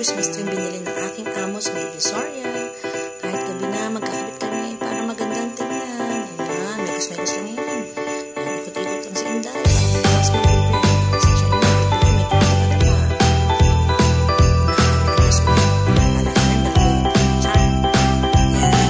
Christmas tree binili ng aking amo sa Divisoria. Kahit gabi na, magkakabit kami para magandang tingnan. Ayan, megos-megos lang yan. Ayan, ikot-ikot lang si Inday. Para mas mabibig. Kasi siya yun, may kumata pa. Nakakabit ko. Alala na, dahil. Char. Ayan.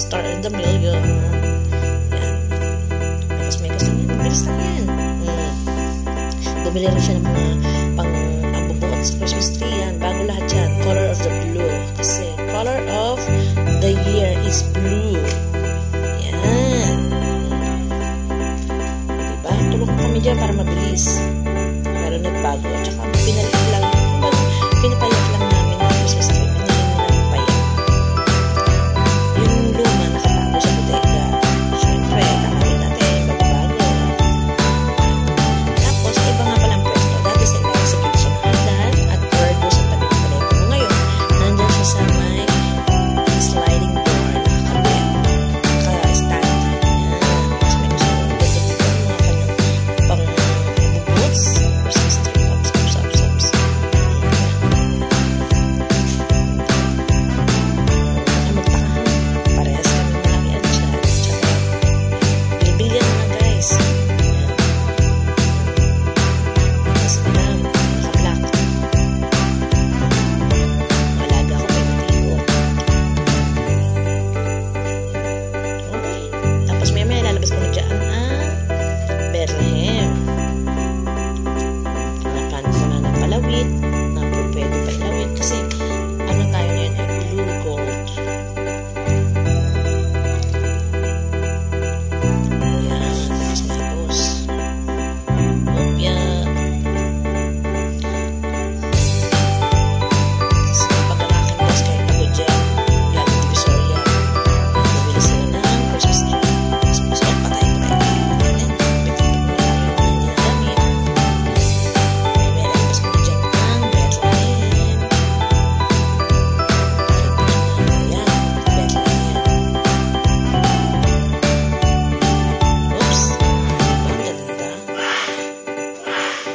Star in the million. Yan. Megas-megas lang yan. Bilis lang yan. Bumili rin siya ng mga pang-abubuot sa Christmas tree yan. Bago lahat yan. Color of the blue. Kasi color of the year is blue. Yan. Diba? Tulong kami dyan para mabilis. Pero nagbago. At saka pinalit lang. Pinapayat lang namin ang Christmas tree.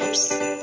Oops.